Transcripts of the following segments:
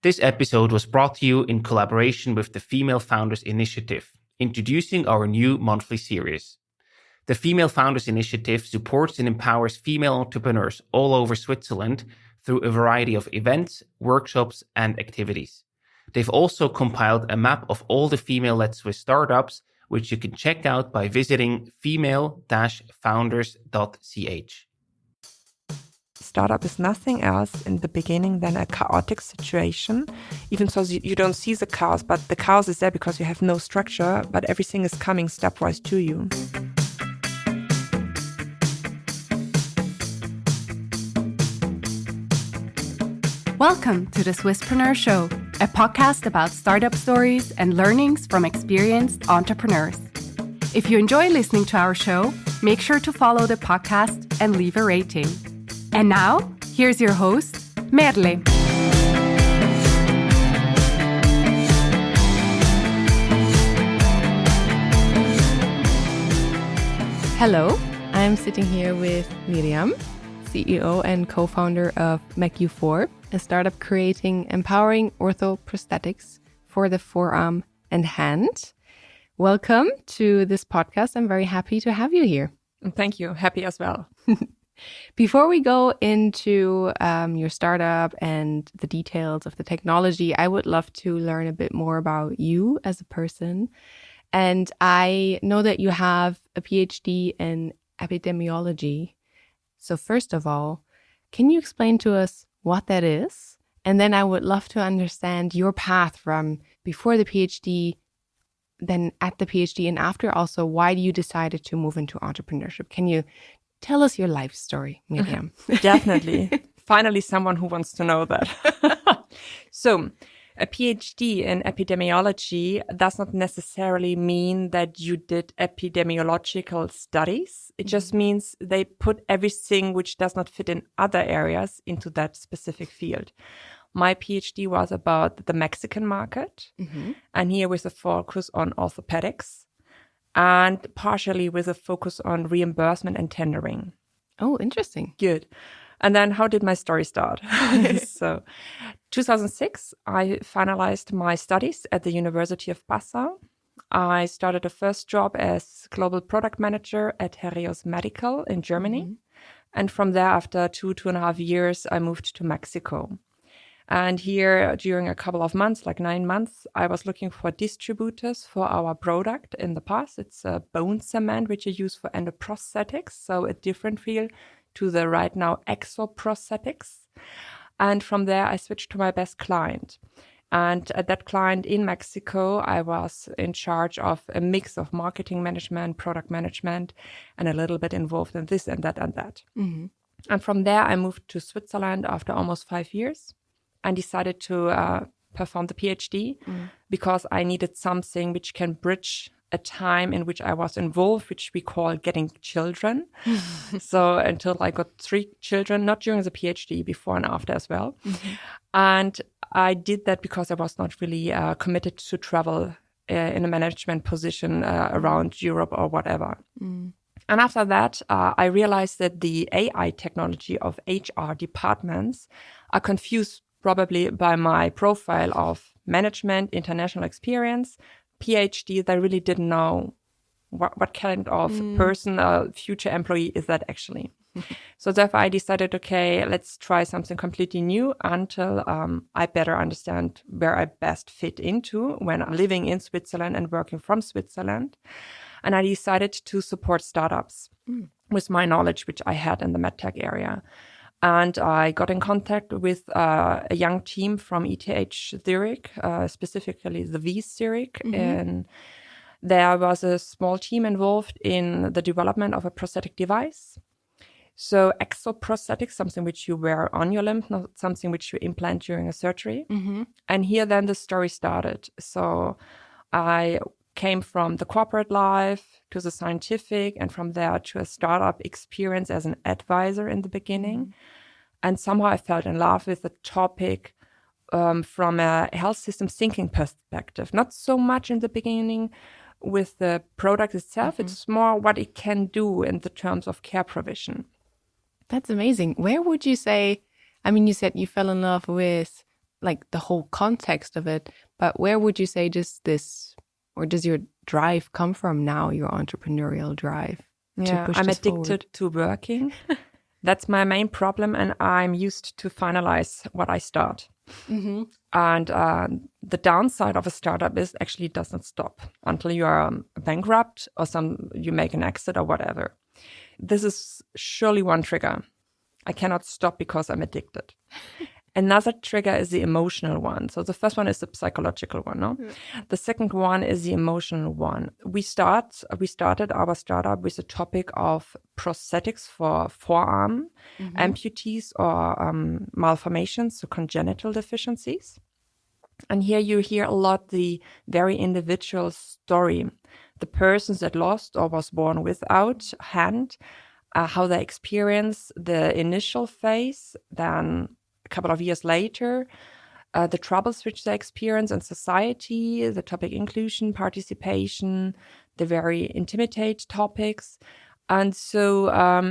This episode was brought to you in collaboration with the Female Founders Initiative, introducing our new monthly series. The Female Founders Initiative supports and empowers female entrepreneurs all over Switzerland through a variety of events, workshops, and activities. They've also compiled a map of all the female-led Swiss startups, which you can check out by visiting female-founders.ch. Startup is nothing else in the beginning than a chaotic situation. Even so, you don't see the chaos, but the chaos is there because you have no structure, but everything is coming stepwise to you. Welcome to the Swisspreneur Show, a podcast about startup stories and learnings from experienced entrepreneurs. If you enjoy listening to our show, make sure to follow the podcast and leave a rating. And now, here's your host, Merle. Hello, I'm sitting here with Myriam, CEO and co-founder of MacU4, a startup creating empowering orthoprosthetics for the forearm and hand. Welcome to this podcast. I'm very happy to have you here. Thank you. Happy as well. Before we go into your startup and the details of the technology, I would love to learn a bit more about you as a person. And I know that you have a PhD in epidemiology. So first of all, can you explain to us what that is? And then I would love to understand your path from before the PhD, then at the PhD, and after also, why you decided to move into entrepreneurship. Can you tell us your life story, Myriam? Definitely. Finally, someone who wants to know that. So, a PhD in epidemiology does not necessarily mean that you did epidemiological studies. It just means they put everything which does not fit in other areas into that specific field. My PhD was about the Mexican market, and here with a focus on orthopedics, and partially with a focus on reimbursement and tendering. Oh, interesting. Good. And then how did my story start? So 2006, I finalized my studies at the University of Passau. I started a first job as global product manager at Helios Medical in Germany. And from there, after 2.5 years, I moved to Mexico. And here, during a couple of months, like 9 months, I was looking for distributors for our product in the past. It's a bone cement, which you use for endoprosthetics, so a different field to the right now exoprosthetics. And from there, I switched to my best client. And at that client in Mexico, I was in charge of a mix of marketing management, product management, and a little bit involved in this and that and that. And from there, I moved to Switzerland after almost 5 years. And decided to perform the PhD because I needed something which can bridge a time in which I was involved, which we call getting children. So until I got 3 children, not during the PhD, before and after as well. And I did that because I was not really committed to travel in a management position around Europe or whatever. And after that, I realized that the AI technology of HR departments are confused probably by my profile of management, international experience, PhD. They really didn't know what kind of person, future employee is that actually. So therefore I decided, okay, let's try something completely new until I better understand where I best fit into when I'm living in Switzerland and working from Switzerland. And I decided to support startups with my knowledge, which I had in the medtech area. And I got in contact with a young team from ETH Zurich, specifically the V Zurich. And there was a small team involved in the development of a prosthetic device. So exoprosthetics, something which you wear on your limb, not something which you implant during a surgery. And here then the story started. So I came from the corporate life to the scientific, and from there to a startup experience as an advisor in the beginning. And somehow I fell in love with the topic from a health system thinking perspective. Not so much in the beginning with the product itself. It's more what it can do in the terms of care provision. That's amazing. Where would you say, I mean, you said you fell in love with like the whole context of it, but where would you say does your drive come from now, your entrepreneurial drive? Yeah, I'm addicted to working. That's my main problem, and I'm used to finalize what I start. Mm-hmm. And the downside of a startup is actually it doesn't stop until you are bankrupt or you make an exit or whatever. This is surely one trigger. I cannot stop because I'm addicted. Another trigger is the emotional one. So the first one is the psychological one, no? Yeah. The second one is the emotional one. We started our startup with the topic of prosthetics for forearm amputees or malformations, so congenital deficiencies. And here you hear a lot the very individual story. The persons that lost or was born without hand, how they experience the initial phase, then a couple of years later, the troubles which they experience in society, the topic inclusion, participation, the very intimate topics. And so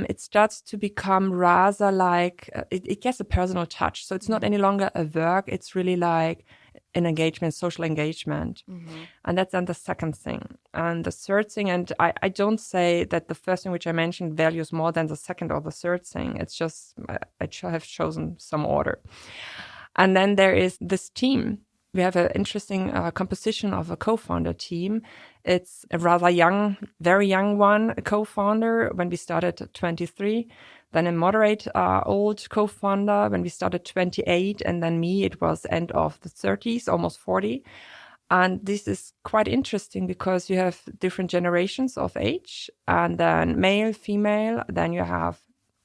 it starts to become rather like, it gets a personal touch. So it's not any longer a work, it's really like an engagement, social engagement. Mm-hmm. And that's then the second thing. And the third thing, and I don't say that the first thing which I mentioned values more than the second or the third thing. It's just, I have chosen some order. And then there is this team. We have an interesting composition of a co-founder team. It's a rather young, very young one, a co-founder when we started at 23. Then a moderate old co-founder when we started 28. And then me, it was end of the 30s, almost 40. And this is quite interesting because you have different generations of age. And then male, female. Then you have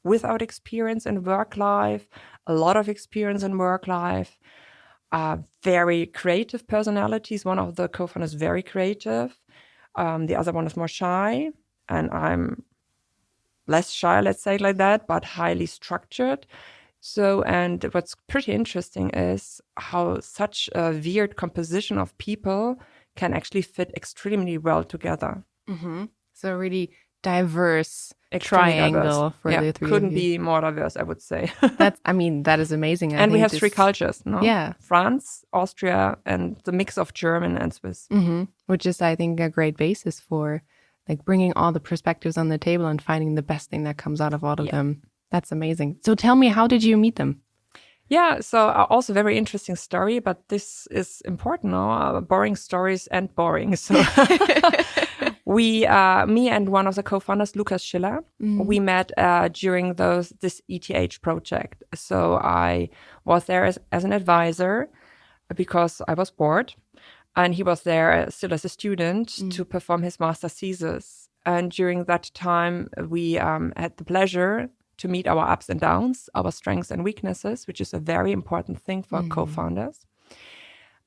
without experience in work life, a lot of experience in work life. Very creative personalities. One of the co-founders is very creative. The other one is more shy. And I'm less shy, let's say it like that, but highly structured. So, and what's pretty interesting is how such a weird composition of people can actually fit extremely well together. Mm-hmm. So really diverse triangle for the three couldn't of you. Be more diverse, I would say. That is amazing. And we have 3 cultures, no? Yeah. France, Austria, and the mix of German and Swiss. Mm-hmm. Which is, I think, a great basis for like bringing all the perspectives on the table and finding the best thing that comes out of all of them. That's amazing. So tell me, how did you meet them? Yeah, so also very interesting story, but this is important, no? Boring stories end boring. So me and one of the co-founders, Lukas Schiller, we met during this ETH project. So I was there as an advisor because I was bored. And he was there still as a student to perform his master's thesis. And during that time, we had the pleasure to meet our ups and downs, our strengths and weaknesses, which is a very important thing for co-founders.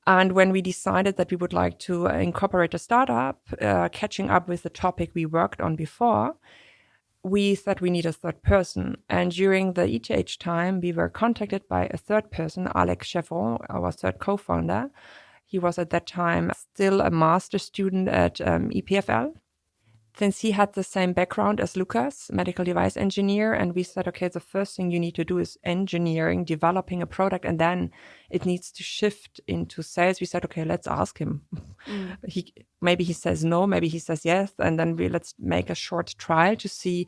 And when we decided that we would like to incorporate a startup, catching up with the topic we worked on before, we thought we need a third person. And during the ETH time, we were contacted by a third person, Alex Chevron, our third co-founder. He was at that time still a master student at EPFL. Since he had the same background as Lukas, medical device engineer, and we said, okay, the first thing you need to do is engineering, developing a product, and then it needs to shift into sales. We said, okay, let's ask him. Maybe he says no, maybe he says yes, and then let's make a short trial to see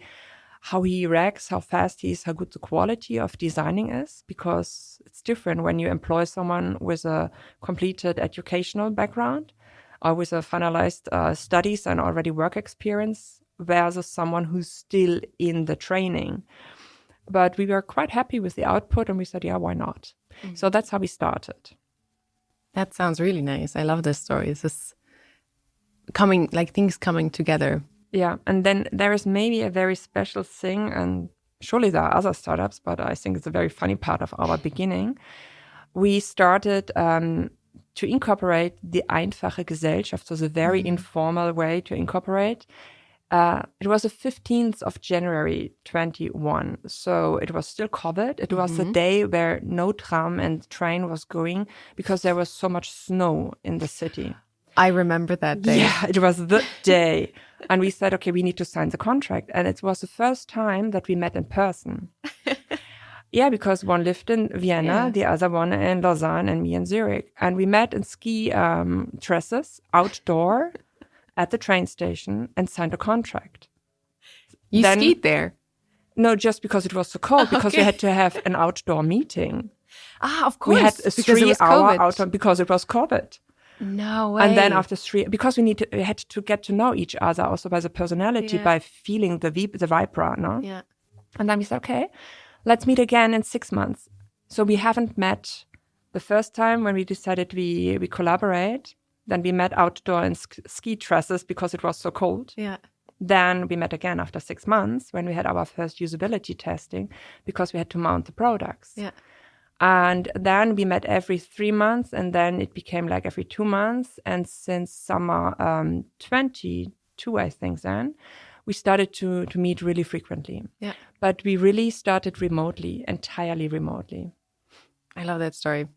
how he reacts, how fast he is, how good the quality of designing is, because it's different when you employ someone with a completed educational background or with a finalized studies and already work experience versus someone who's still in the training. But we were quite happy with the output and we said, yeah, why not? So that's how we started. That sounds really nice. I love this story. This is things coming together. Yeah, and then there is maybe a very special thing, and surely there are other startups, but I think it's a very funny part of our beginning. We started to incorporate the Einfache Gesellschaft, so the very informal way to incorporate. It was the 15th of January 21, so it was still COVID. It was the day where no tram and train was going because there was so much snow in the city. I remember that day. Yeah, it was the day. And we said, okay, we need to sign the contract. And it was the first time that we met in person. Yeah, because one lived in Vienna, Yeah. the other one in Lausanne, and me in Zurich. And we met in ski dresses outdoor at the train station and signed a contract. You Then- skied there? No, just because it was so cold, because we Okay. had to have an outdoor meeting. Ah, of course. We had a because it was 3-hour COVID. outdoor because it was COVID. No way. And then after 3, because we had to get to know each other also by the personality, Yeah. by feeling the vibra, no? Yeah. And then we said, okay, let's meet again in 6 months. So we haven't met the first time when we decided we collaborate. Then we met outdoor in ski dresses because it was so cold. Yeah. Then we met again after 6 months when we had our first usability testing because we had to mount the products. Yeah. And then we met every 3 months, and then it became like every 2 months. And since summer 22, I think then, we started to meet really frequently. Yeah. But we really started remotely, entirely remotely. I love that story.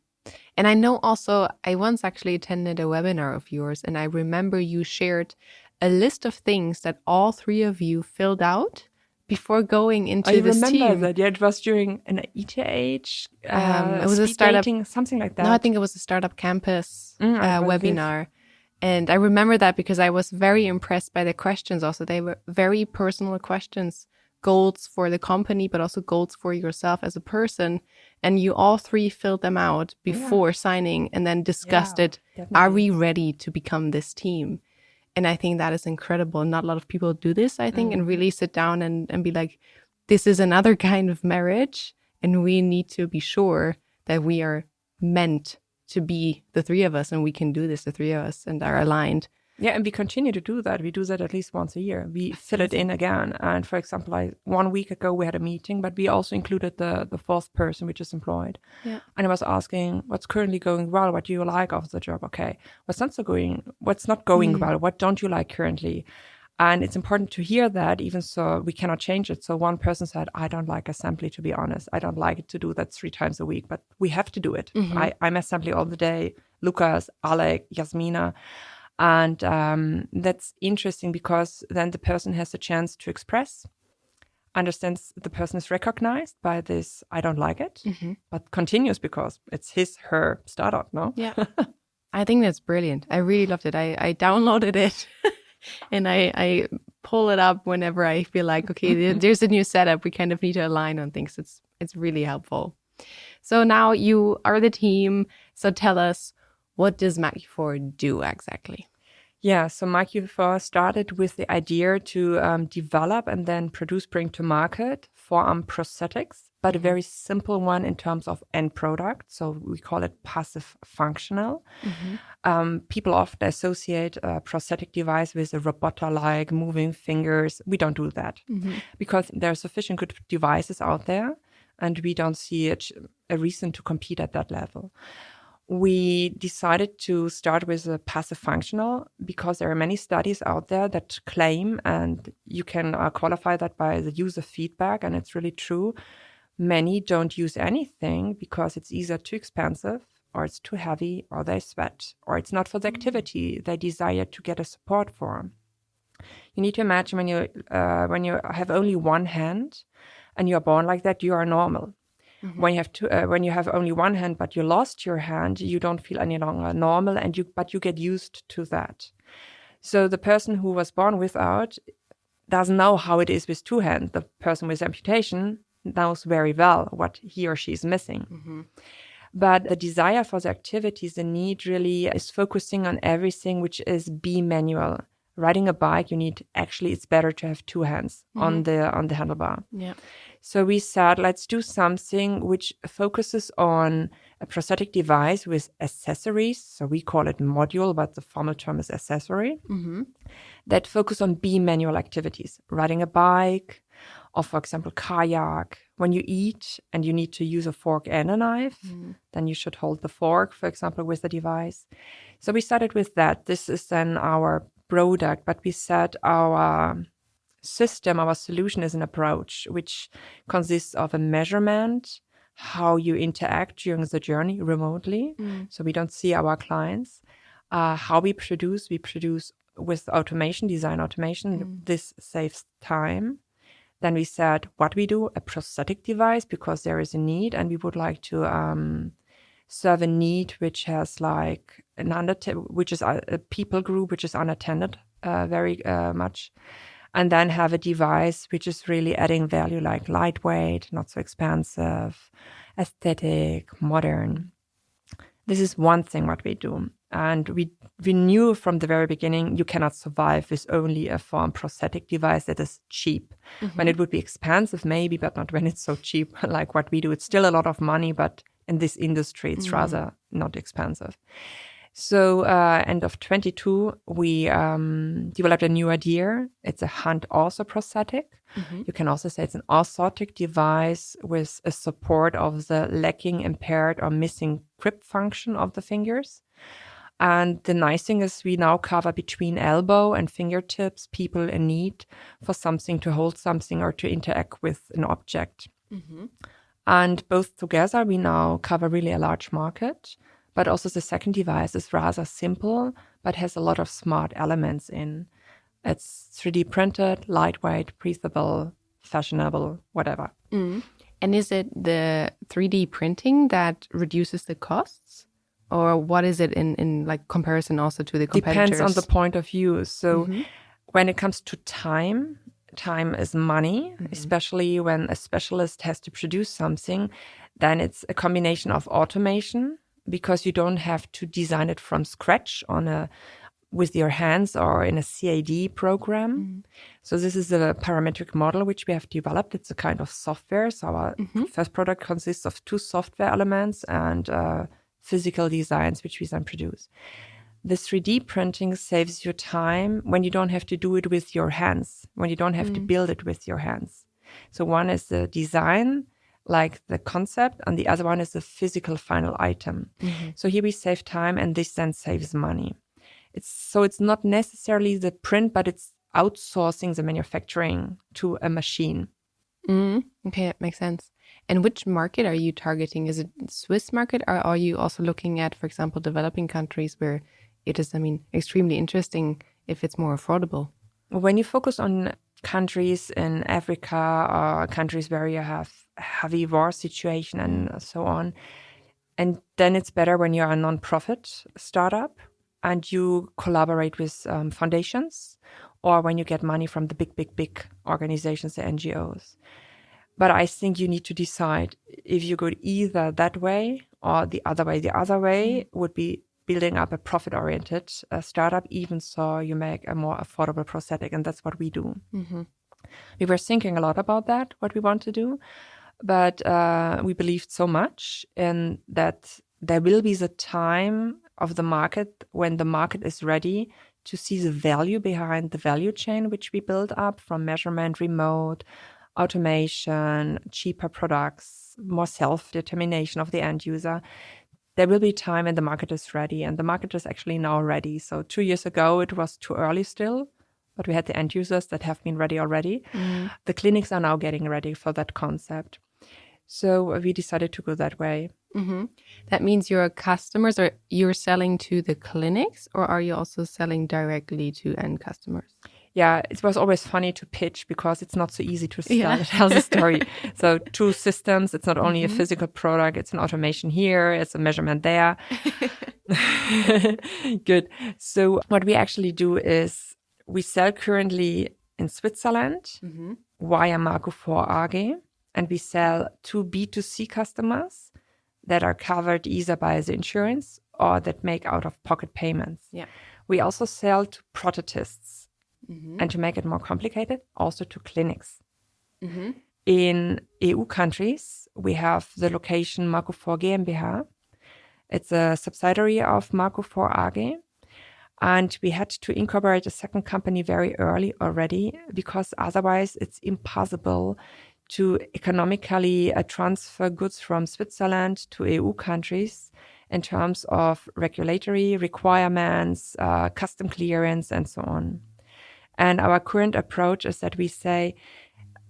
And I know also, I once actually attended a webinar of yours, and I remember you shared a list of things that all 3 of you filled out before going into I this remember team. that. Yeah, it was during an ETH, It was a speed startup- dating, something like that. No, I think it was a Startup Campus I was this. webinar. And I remember that because I was very impressed by the questions also. They were very personal questions, goals for the company, but also goals for yourself as a person. And you all 3 filled them out before signing and then discussed Yeah, it. definitely. Are we ready to become this team? And I think that is incredible. Not a lot of people do this, I think, and really sit down and be like, this is another kind of marriage. And we need to be sure that we are meant to be the 3 of us and we can do this, the 3 of us, and are aligned. Yeah, and we continue to do that. We do that at least once a year. We fill it in again. And for example, 1 week ago, we had a meeting, but we also included the 4th person, which is employed. Yeah. And I was asking, what's currently going well? What do you like of the job? Okay. What's not going well? What don't you like currently? And it's important to hear that, even so we cannot change it. So one person said, I don't like assembly, to be honest. I don't like it to do that 3 times a week, but we have to do it. I'm assembly all the day. Lucas, Alec, Yasmina. And that's interesting because then the person has a chance to express, understands the person is recognized by this, I don't like it, but continues because it's his, her startup, no? Yeah. I think that's brilliant. I really loved it. I downloaded it and I pull it up whenever I feel like, okay, there's a new setup. We kind of need to align on things. It's really helpful. So now you are the team. So tell us, what does MAQ4 do exactly? Yeah, so MAQ4 started with the idea to develop and then bring to market forearm prosthetics, but a very simple one in terms of end product. So we call it passive functional. People often associate a prosthetic device with a roboter-like moving fingers. We don't do that because there are sufficient good devices out there, and we don't see a reason to compete at that level. We decided to start with a passive functional because there are many studies out there that claim, and you can qualify that by the user feedback, and it's really true. Many don't use anything because it's either too expensive, or it's too heavy, or they sweat, or it's not for the activity they desire to get a support for. You need to imagine when you have only one hand and you are born like that, you are normal. When you have only one hand but you lost your hand, you don't feel any longer normal, but you get used to that. So the person who was born without doesn't know how it is with 2 hands. The person with amputation knows very well what he or she is missing. But the desire for the activities, the need really is focusing on everything which is be manual. Riding a bike, it's better to have 2 hands on the handlebar. Yeah. So we said, let's do something which focuses on a prosthetic device with accessories. So we call it module, but the formal term is accessory. That focus on be manual activities, riding a bike, or for example, kayak. When you eat and you need to use a fork and a knife, then you should hold the fork, for example, with the device. So we started with that. This is then our product, but we said our system, our solution is an approach which consists of a measurement, how you interact during the journey remotely. So we don't see our clients. How we produce with automation, design automation. This saves time. Then we said, what we do, a prosthetic device, because there is a need, and we would like to serve a need which has like which is a people group which is unattended very much, and then have a device which is really adding value, like lightweight, not so expensive, aesthetic, modern. This is one thing what we do. And we knew from the very beginning you cannot survive with only a foam prosthetic device that is cheap. When it would be expensive, maybe, but not when it's so cheap like what we do. It's still a lot of money, but in this industry, it's rather not expensive. So end of 22, we developed a new idea. It's a hand ortho prosthetic. You can also say it's an orthotic device with a support of the lacking, impaired, or missing grip function of the fingers. And the nice thing is we now cover between elbow and fingertips people in need for something, to hold something or to interact with an object. And both together, we now cover really a large market. But also the second device is rather simple, but has a lot of smart elements in. It's 3D printed, lightweight, breathable, fashionable, whatever. And is it the 3D printing that reduces the costs? Or what is it in like comparison also to the competitors? Depends on the point of view. So when it comes to time is money, especially when a specialist has to produce something. Then it's a combination of automation, because you don't have to design it from scratch with your hands or in a CAD program. So this is a parametric model which we have developed. It's a kind of software. So our first product consists of 2 software elements and physical designs which we then produce. The 3D printing saves you time when you don't have to do it with your hands, when you don't have to build it with your hands. So one is the design, like the concept, and the other one is the physical final item. So here we save time, and this then saves money. It's not necessarily the print, but it's outsourcing the manufacturing to a machine. Okay, that makes sense. And which market are you targeting? Is it Swiss market, or are you also looking at, for example, developing countries where it is, extremely interesting if it's more affordable? When you focus on countries in Africa or countries where you have heavy war situation and so on, and then it's better when you're a non-profit startup and you collaborate with foundations, or when you get money from the big organizations, the NGOs. But I think you need to decide if you go either that way or the other way. The other way would be building up a profit-oriented startup, even so you make a more affordable prosthetic, and that's what we do. We were thinking a lot about that, what we want to do, but we believed so much in that there will be the time of the market when the market is ready to see the value behind the value chain which we build up, from measurement, remote, automation, cheaper products, more self-determination of the end user. There will be time when the market is ready, and the market is actually now ready. So 2 years ago, it was too early still, but we had the end users that have been ready already. The clinics are now getting ready for that concept. So we decided to go that way. That means your customers, or you're selling to the clinics, or are you also selling directly to end customers? Yeah, it was always funny to pitch because it's not so easy to tell the story. So 2 systems, it's not only a physical product, it's an automation here, it's a measurement there. Good. So what we actually do is we sell currently in Switzerland via Marco 4 AG, and we sell to B2C customers that are covered either by the insurance or that make out-of-pocket payments. We also sell to prosthetists. And to make it more complicated, also to clinics. In EU countries, we have the location Marco 4 GmbH. It's a subsidiary of Marco 4 AG. And we had to incorporate a second company very early already, because otherwise it's impossible to economically transfer goods from Switzerland to EU countries in terms of regulatory requirements, custom clearance, and so on. And our current approach is that we say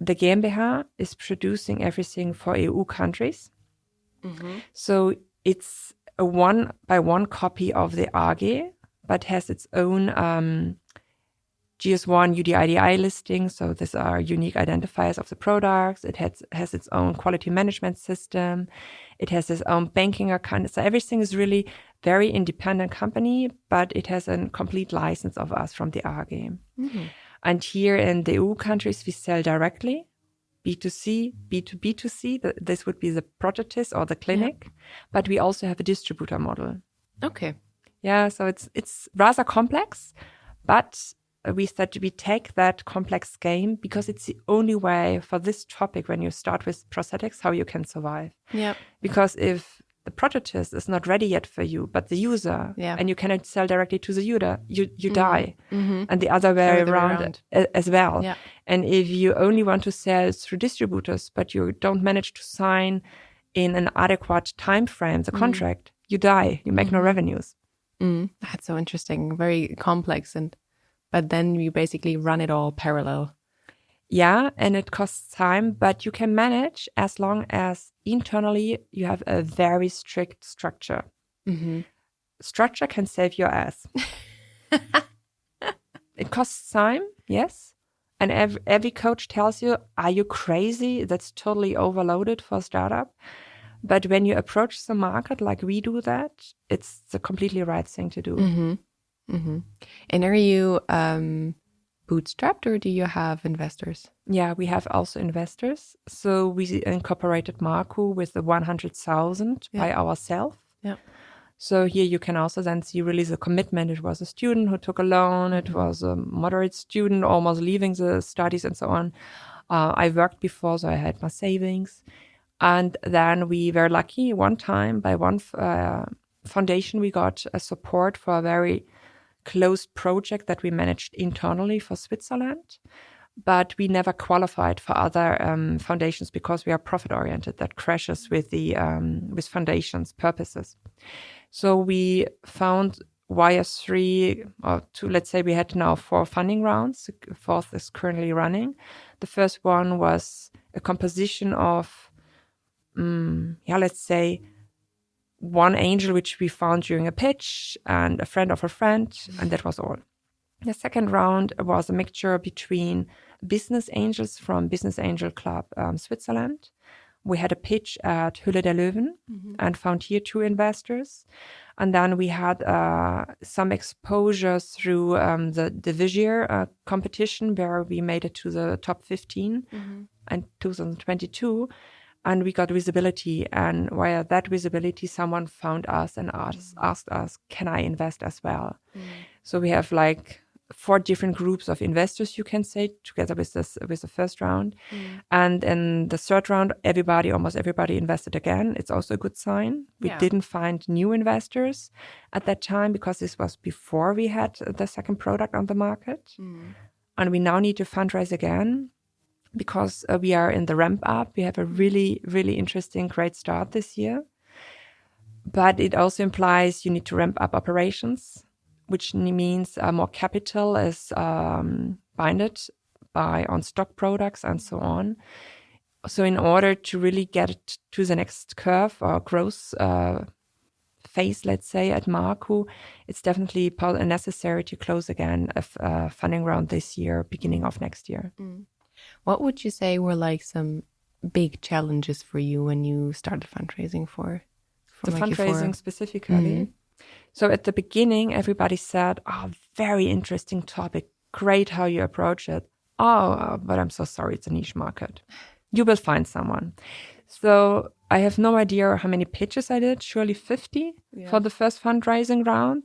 the GmbH is producing everything for EU countries. So it's a 1-by-1 copy of the AG, but has its own GS1 UDIDI listing. So these are unique identifiers of the products. It has its own quality management system. It has its own banking account. So everything is really very independent company, but it has a complete license of us from the AG. Mm-hmm. And here in the EU countries, we sell directly, B2C, B2B2C. This would be the Prosthetics or the clinic, but we also have a distributor model. Okay. Yeah, so it's rather complex, but we said we take that complex game because it's the only way for this topic when you start with prosthetics, how you can survive. Yeah. Because if the prototype is not ready yet for you, but the user, and you cannot sell directly to the user, you die. Mm-hmm. And the other way around as well. Yeah. And if you only want to sell through distributors, but you don't manage to sign in an adequate time frame the contract, you die. You make no revenues. That's so interesting. Very complex. But then you basically run it all parallel. Yeah, and it costs time, but you can manage as long as internally you have a very strict structure. Mm-hmm. Structure can save your ass. It costs time, yes. And every coach tells you, are you crazy? That's totally overloaded for a startup. But when you approach the market like we do that, it's the completely right thing to do. Mm-hmm. Mm-hmm. And are you bootstrapped or do you have investors? Yeah, we have also investors. So we incorporated Marco with the 100,000 by ourselves. Yeah. So here you can also then see really the commitment. It was a student who took a loan. It was a moderate student almost leaving the studies and so on. I worked before, so I had my savings. And then we were lucky one time by one foundation, we got a support for a very closed project that we managed internally for Switzerland. But we never qualified for other foundations because we are profit-oriented. That crashes with the with foundations' purposes. So we found via 3 or 2, let's say we had now 4 funding rounds. The 4th is currently running. The first one was a composition of, let's say, one angel which we found during a pitch and a friend of a friend, and that was all. The second round was a mixture between business angels from Business Angel Club Switzerland. We had a pitch at Hülle der Löwen and found here 2 investors. And then we had some exposure through the Vizier competition where we made it to the top 15 in 2022. And we got visibility. And via that visibility, someone found us and asked us, can I invest as well? So we have like 4 different groups of investors, you can say, together with the first round. And in the third round, almost everybody invested again. It's also a good sign. We didn't find new investors at that time because this was before we had the second product on the market. And we now need to fundraise again because we are in the ramp up. We have a really, really interesting, great start this year. But it also implies you need to ramp up operations, which means more capital is binded by on stock products and so on. So in order to really get it to the next curve or growth phase, let's say, at Marco, it's definitely necessary to close again a funding round this year, beginning of next year. What would you say were like some big challenges for you when you started fundraising for the fundraising specifically? So at the beginning, everybody said, very interesting topic. Great how you approach it. But I'm so sorry, it's a niche market. You will find someone. So I have no idea how many pitches I did, surely 50 for the first fundraising round.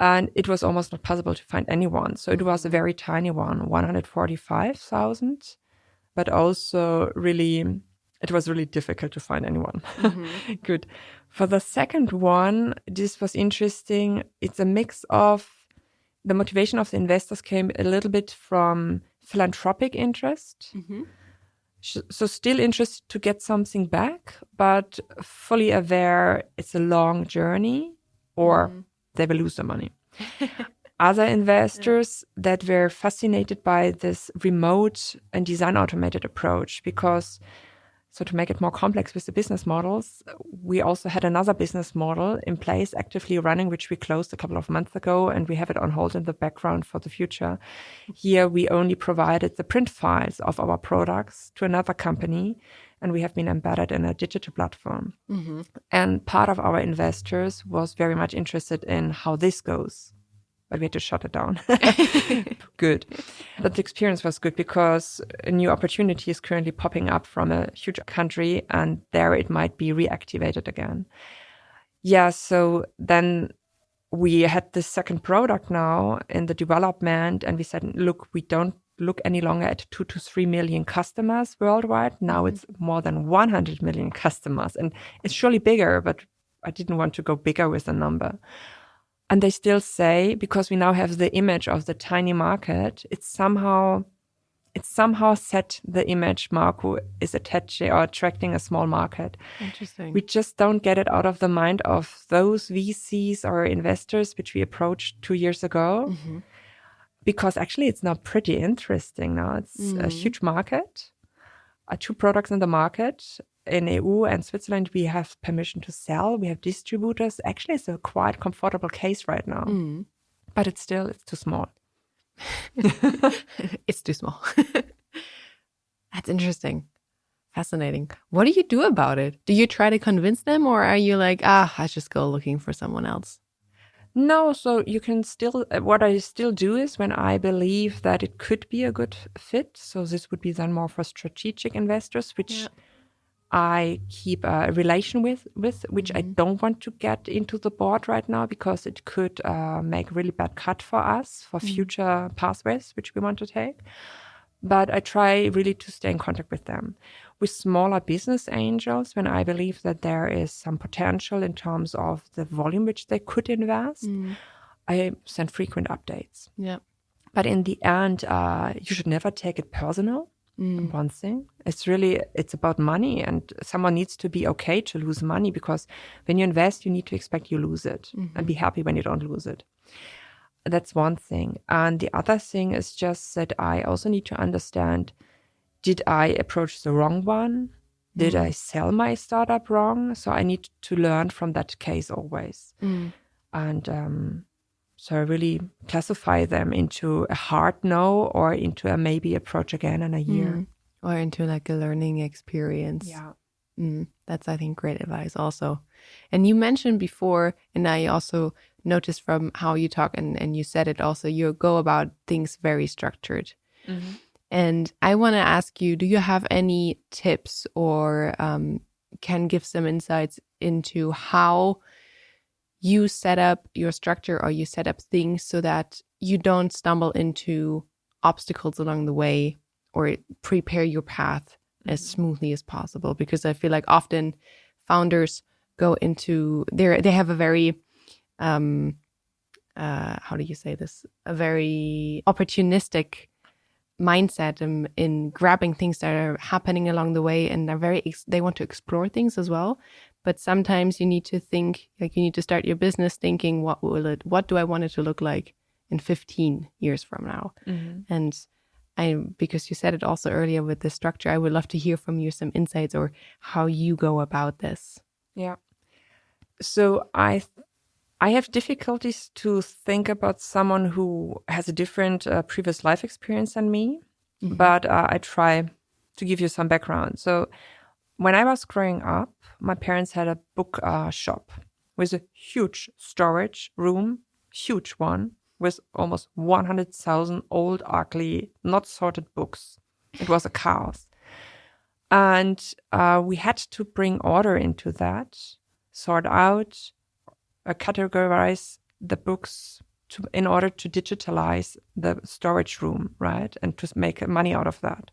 And it was almost not possible to find anyone. So it was a very tiny one, 145,000. But also it was really difficult to find anyone. Good. For the second one, this was interesting. It's a mix of the motivation of the investors came a little bit from philanthropic interest. So still interested to get something back, but fully aware it's a long journey or they will lose the money. Other investors that were fascinated by this remote and design automated approach because So to make it more complex with the business models, we also had another business model in place, actively running, which we closed a couple of months ago, and we have it on hold in the background for the future. Here, we only provided the print files of our products to another company, and we have been embedded in a digital platform. Mm-hmm. And part of our investors was very much interested in how this goes. But we had to shut it down. Good. But the experience was good because a new opportunity is currently popping up from a huge country, and there it might be reactivated again. Yeah, so then we had this second product now in the development, and we said, look, we don't look any longer at 2 to 3 million customers worldwide. Now it's more than 100 million customers, and it's surely bigger, but I didn't want to go bigger with the number. And they still say, because we now have the image of the tiny market, it's somehow set the image Marco is attaching or attracting a small market. Interesting. We just don't get it out of the mind of those VCs or investors which we approached 2 years ago. Mm-hmm. Because actually it's now pretty interesting now. It's a huge market, 2 products in the market. In EU and Switzerland, we have permission to sell. We have distributors. Actually, it's a quite comfortable case right now. Mm. But it's too small. It's too small. That's interesting. Fascinating. What do you do about it? Do you try to convince them, or are you like, I just go looking for someone else? No, so you can still, what I still do is when I believe that it could be a good fit. So this would be then more for strategic investors, which I keep a relation with which I don't want to get into the board right now because it could make a really bad cut for us for future pathways, which we want to take. But I try really to stay in contact with them. With smaller business angels, when I believe that there is some potential in terms of the volume which they could invest, I send frequent updates. Yeah. But in the end, you should never take it personal. One thing. It's about money, and someone needs to be okay to lose money, because when you invest, you need to expect you lose it and be happy when you don't lose it. That's one thing. And the other thing is just that I also need to understand, did I approach the wrong one? Did I sell my startup wrong? So I need to learn from that case always. And so I really classify them into a hard no or into a maybe approach again in a year. Or into like a learning experience. Yeah. That's, I think, great advice also. And you mentioned before, and I also noticed from how you talk, and you said it also, you go about things very structured. Mm-hmm. And I want to ask you, do you have any tips or can give some insights into how you set up your structure or you set up things so that you don't stumble into obstacles along the way, or prepare your path as smoothly as possible? Because I feel like often founders go into they have a very how do you say this? A very opportunistic mindset in grabbing things that are happening along the way, and they want to explore things as well. But sometimes you need to think, like, you need to start your business thinking, what do I want it to look like in 15 years from now? And because you said it also earlier with the structure, I would love to hear from you some insights or how you go about this. Yeah. So I have difficulties to think about someone who has a different previous life experience than me, but I try to give you some background. So when I was growing up, my parents had a book shop with a huge storage room, huge one, with almost 100,000 old, ugly, not sorted books. It was a chaos. And we had to bring order into that, sort out, categorize the books in order to digitalize the storage room, right? And to make money out of that.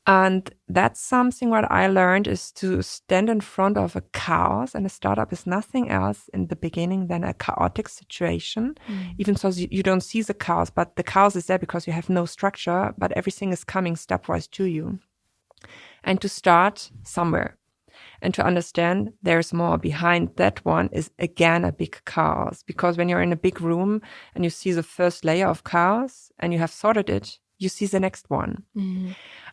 And that's something what I learned, is to stand in front of a chaos, and a startup is nothing else in the beginning than a chaotic situation. Even so you don't see the chaos, but the chaos is there because you have no structure, but everything is coming stepwise to you. And to start somewhere and to understand there's more behind that one is again a big chaos, because when you're in a big room and you see the first layer of chaos and you have sorted it, you see the next one.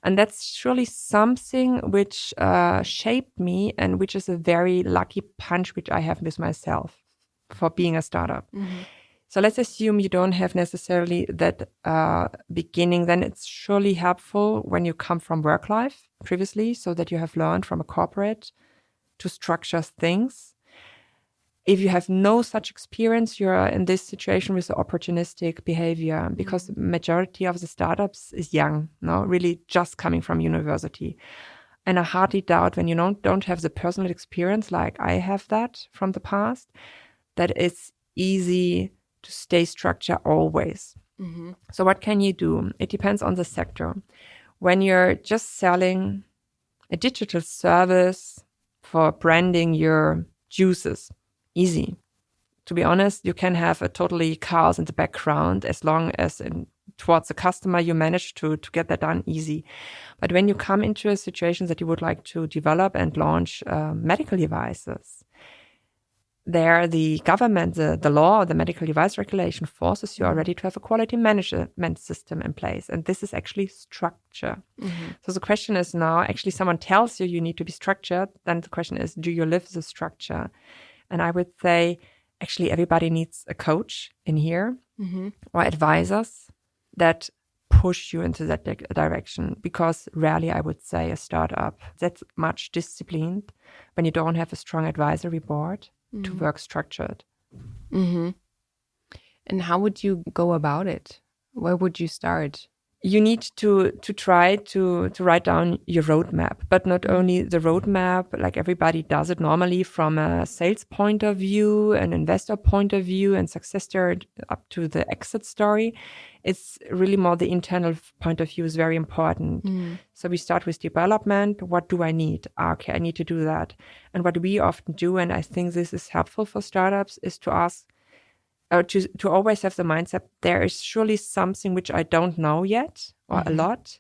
And that's surely something which shaped me and which is a very lucky punch which I have with myself for being a startup. So let's assume you don't have necessarily that beginning. Then it's surely helpful when you come from work life previously, so that you have learned from a corporate to structure things. If you have no such experience, you're in this situation with the opportunistic behavior, because the majority of the startups is young, really just coming from university. And I hardly doubt when you don't have the personal experience like I have that from the past, that it's easy to stay structured always. So what can you do? It depends on the sector. When you're just selling a digital service for branding your juices, easy. To be honest, you can have a totally chaos in the background as long as towards the customer you manage to get that done easy. But when you come into a situation that you would like to develop and launch medical devices, there the government, the law, the medical device regulation forces you already to have a quality management system in place. And this is actually structure. So the question is now, actually someone tells you need to be structured. Then the question is, do you live the structure? And I would say, actually, everybody needs a coach in here or advisors that push you into that direction. Because rarely, I would say, a startup that's much disciplined when you don't have a strong advisory board to work structured. And how would you go about it? Where would you start? You need to try to write down your roadmap, but not only the roadmap, like everybody does it normally from a sales point of view, an investor point of view, and success story up to the exit story. It's really more the internal point of view is very important. So we start with development. What do I need? Okay, I need to do that. And what we often do, and I think this is helpful for startups, is to ask, to always have the mindset, there is surely something which I don't know yet, or a lot.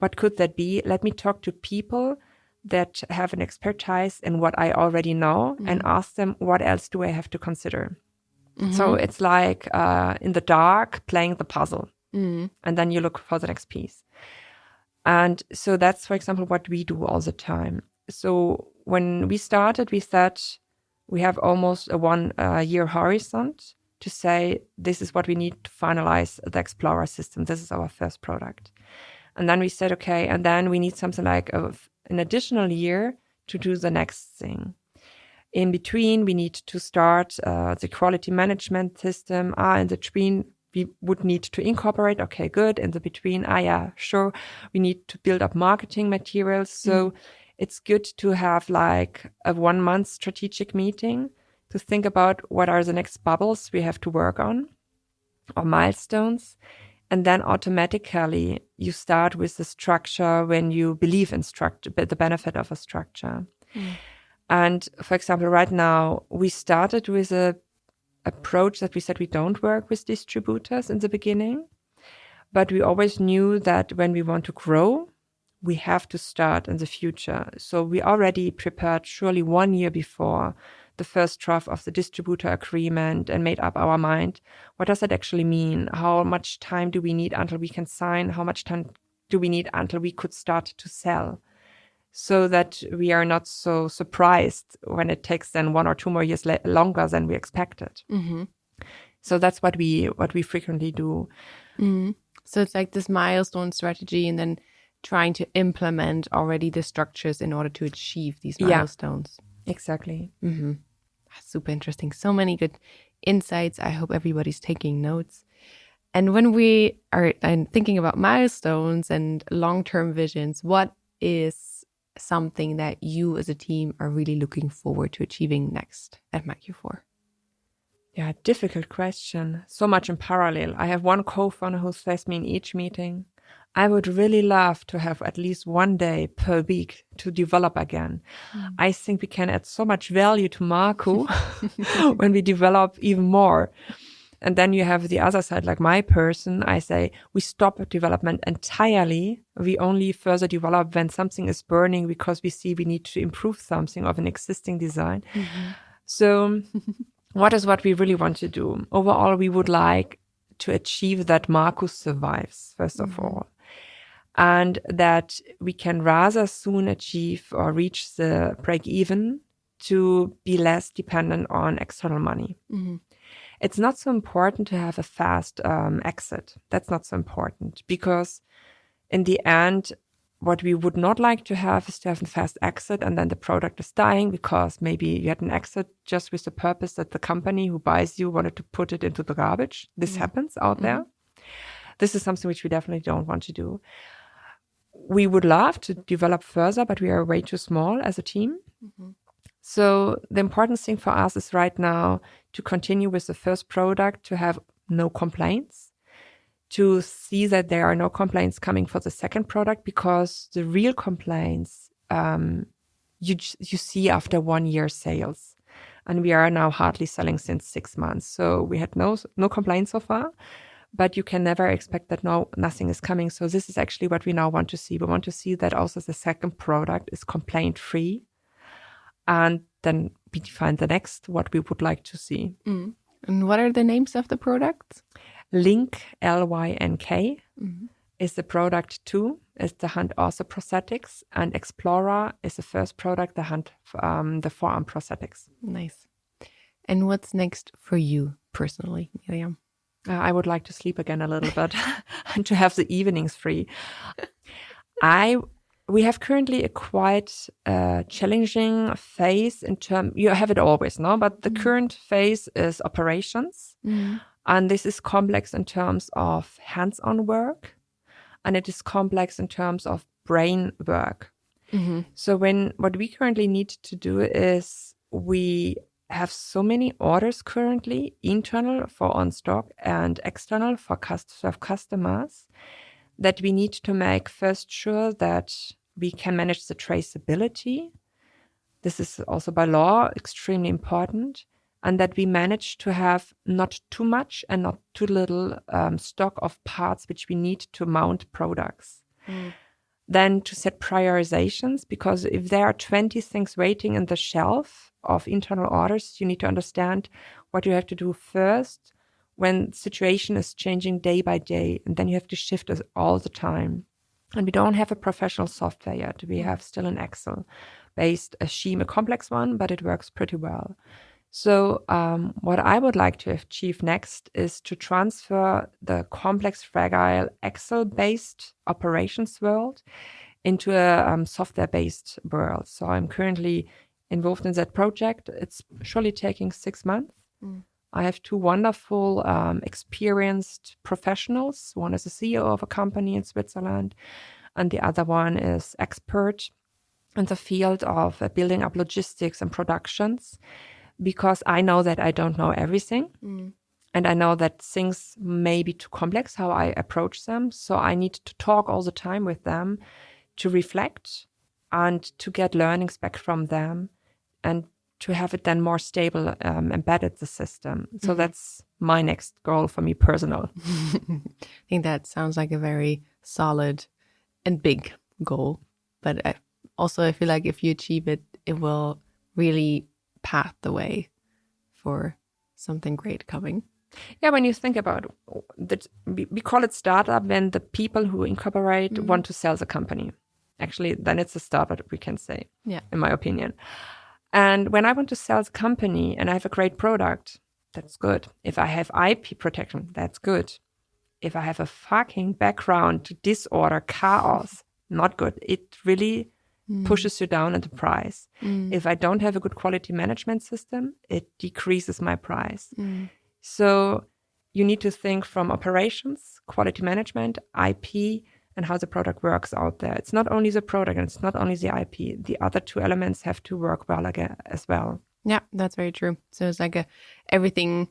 What could that be? Let me talk to people that have an expertise in what I already know and ask them, what else do I have to consider? So it's like in the dark, playing the puzzle. And then you look for the next piece. And so that's, for example, what we do all the time. So when we started, we said we have almost a 1 year horizon to say, this is what we need to finalize the Explorer system. This is our first product. And then we said, okay, and then we need something like an additional year to do the next thing. In between, we need to start the quality management system. In the between, we would need to incorporate. Okay, good. In the between, yeah, sure. We need to build up marketing materials. So it's good to have like a 1 month strategic meeting to think about what are the next bubbles we have to work on or milestones. And then automatically you start with the structure when you believe in structure, the benefit of a structure. And for example, right now we started with a approach that we said we don't work with distributors in the beginning, but we always knew that when we want to grow, we have to start in the future. So we already prepared surely 1 year before the first draft of the distributor agreement and made up our mind. What does that actually mean? How much time do we need until we can sign? How much time do we need until we could start to sell? So that we are not so surprised when it takes then 1 or 2 more years longer than we expected. So that's what we frequently do. So it's like this milestone strategy and then trying to implement already the structures in order to achieve these milestones. Exactly. Super interesting. So many good insights. I hope everybody's taking notes. And when we are thinking about milestones and long-term visions, what is something that you as a team are really looking forward to achieving next at MacuFor? Yeah, difficult question. So much in parallel. I have one co-founder who says me in each meeting, I would really love to have at least 1 day per week to develop again. I think we can add so much value to Marco when we develop even more. And then you have the other side, like my person, I say we stop development entirely. We only further develop when something is burning because we see we need to improve something of an existing design. So what we really want to do? Overall, we would like to achieve that Marcus survives, first of all, and that we can rather soon achieve or reach the break even to be less dependent on external money. It's not so important to have a fast exit. That's not so important, because in the end, what we would not like to have is to have a fast exit and then the product is dying because maybe you had an exit just with the purpose that the company who buys you wanted to put it into the garbage. This happens out there. This is something which we definitely don't want to do. We would love to develop further, but we are way too small as a team. So the important thing for us is right now to continue with the first product, to have no complaints, to see that there are no complaints coming for the second product, because the real complaints you see after 1 year sales. And we are now hardly selling since 6 months. So we had no complaints so far, but you can never expect that nothing is coming. So this is actually what we now want to see. We want to see that also the second product is complaint free. And then we define the next, what we would like to see. And what are the names of the products? Link, Lynk, is the product 2, is the hand ortho prosthetics, and Explorer is the first product, the forearm prosthetics. Nice. And what's next for you personally, Myriam? I would like to sleep again a little bit and to have the evenings free. We have currently a quite challenging phase in terms, you have it always, no? But the current phase is operations. And this is complex in terms of hands-on work, and it is complex in terms of brain work. So what we currently need to do is we have so many orders currently, internal for on stock and external for customers, that we need to make first sure that we can manage the traceability. This is also by law extremely important. And that we manage to have not too much and not too little stock of parts which we need to mount products. Then to set prioritizations, because if there are 20 things waiting in the shelf of internal orders, you need to understand what you have to do first when the situation is changing day by day. And then you have to shift it all the time. And we don't have a professional software yet. We have still an Excel-based scheme, a complex one, but it works pretty well. So what I would like to achieve next is to transfer the complex, fragile, Excel-based operations world into a software-based world. So I'm currently involved in that project. It's surely taking 6 months. I have 2 wonderful, experienced professionals. One is a CEO of a company in Switzerland, and the other one is expert in the field of building up logistics and productions. Because I know that I don't know everything. And I know that things may be too complex, how I approach them. So I need to talk all the time with them to reflect and to get learnings back from them and to have it then more stable, embedded the system. So that's my next goal for me personal. I think that sounds like a very solid and big goal. But I feel like if you achieve it, it will really path the way for something great coming. Yeah, when you think about that, we call it startup when the people who incorporate want to sell the company. Actually, then it's a startup, we can say, in my opinion. And when I want to sell the company and I have a great product, that's good. If I have IP protection, that's good. If I have a fucking background disorder, chaos, not good. It really pushes you down in the price. If I don't have a good quality management system, it decreases my price. So you need to think from operations, quality management, IP, and how the product works out there. It's not only the product and it's not only the IP. The other 2 elements have to work well again as well. Yeah, that's very true. So it's like everything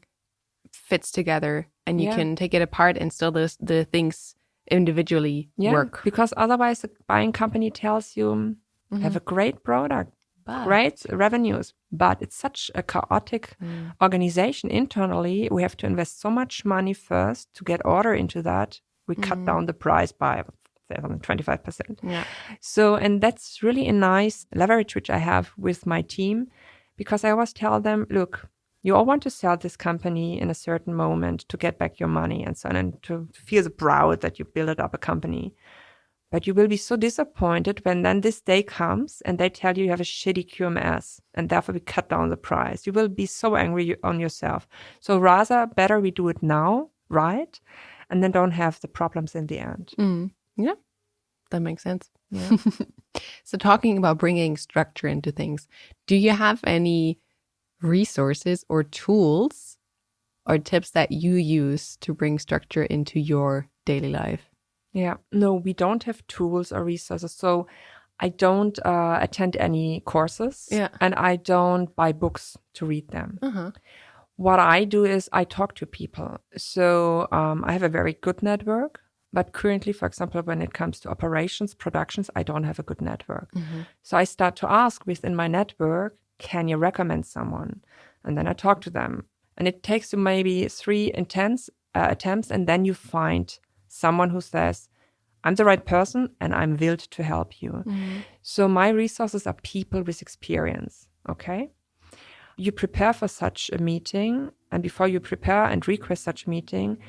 fits together and you can take it apart and still the things individually work. Because otherwise the buying company tells you, have a great product, great revenues, but it's such a chaotic organization internally. We have to invest so much money first to get order into that. We cut down the price by 25%. Yeah. So, and that's really a nice leverage which I have with my team, because I always tell them, look, You all want to sell this company in a certain moment to get back your money and so on, and to feel the proud that you built up a company. But you will be so disappointed when then this day comes and they tell you have a shitty QMS and therefore we cut down the price. You will be so angry on yourself. So rather, better we do it now, right? And then don't have the problems in the end. Yeah, that makes sense. Yeah. So talking about bringing structure into things, do you have any resources or tools or tips that you use to bring structure into your daily life? Yeah, no, we don't have tools or resources. So I don't attend any courses and I don't buy books to read them. What I do is I talk to people. So I have a very good network, but currently, for example, when it comes to operations, productions, I don't have a good network. So I start to ask within my network, can you recommend someone? And then I talk to them. And it takes you maybe 3 intense attempts, and then you find someone who says, I'm the right person and I'm willed to help you. So my resources are people with experience, okay? You prepare for such a meeting, and before you prepare and request such a meeting,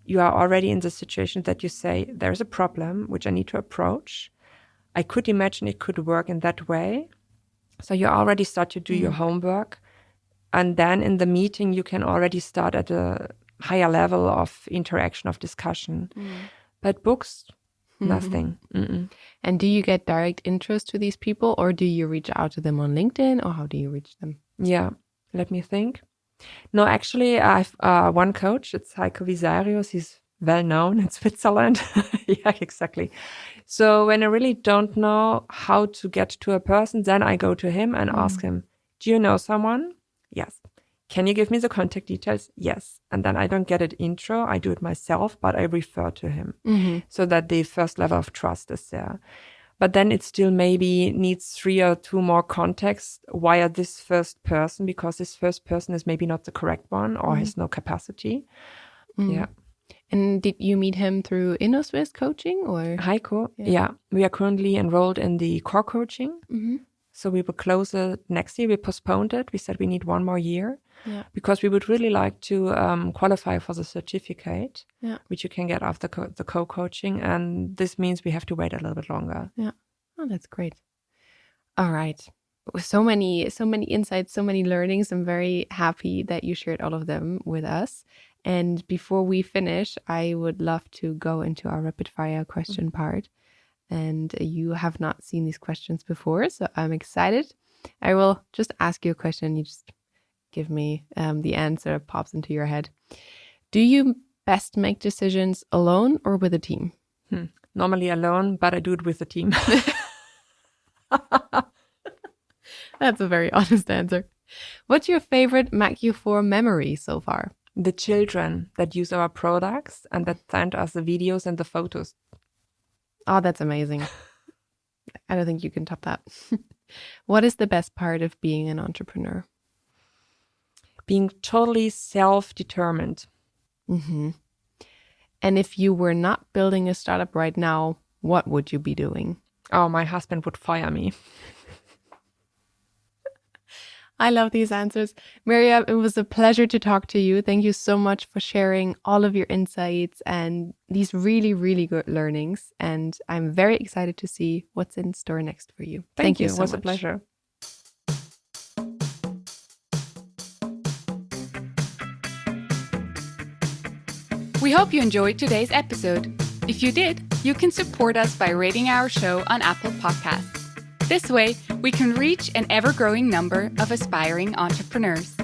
you are already in the situation that you say, there's a problem which I need to approach. I could imagine it could work in that way. So you already start to do your homework. And then in the meeting, you can already start at a higher level of interaction, of discussion. But books, nothing. And do you get direct interest to these people, or do you reach out to them on LinkedIn, or how do you reach them? Yeah, let me think. No, actually, I've one coach. It's Heiko Visarius. He's well known in Switzerland. Yeah, exactly. So when I really don't know how to get to a person, then I go to him and ask him, do you know someone? Yes. Can you give me the contact details? Yes. And then I don't get an intro. I do it myself, but I refer to him so that the first level of trust is there. But then it still maybe needs 3 or 2 more contacts via this first person, because this first person is maybe not the correct one or has no capacity. Yeah. And did you meet him through InnoSwiss coaching or? Heiko? Yeah. We are currently enrolled in the core coaching. So we will close it next year. We postponed it. We said we need 1 more year because we would really like to qualify for the certificate, which you can get after the co-coaching. And this means we have to wait a little bit longer. Yeah. Oh, that's great. All right. So many insights, so many learnings. I'm very happy that you shared all of them with us. And before we finish, I would love to go into our rapid fire question part. And you have not seen these questions before, so I'm excited. I will just ask you a question. You just give me the answer pops into your head. Do you best make decisions alone or with a team? Normally alone, but I do it with a team. That's a very honest answer. What's your favorite MacU4 memory so far? The children that use our products and that send us the videos and the photos. Oh, that's amazing. I don't think you can top that. What is the best part of being an entrepreneur? Being totally self-determined. And if you were not building a startup right now, what would you be doing? Oh, my husband would fire me. I love these answers. Myriam, it was a pleasure to talk to you. Thank you so much for sharing all of your insights and these really, really good learnings. And I'm very excited to see what's in store next for you. Thank you. So It was much. a pleasure. We hope you enjoyed today's episode. If you did, you can support us by rating our show on Apple Podcasts. This way, we can reach an ever-growing number of aspiring entrepreneurs.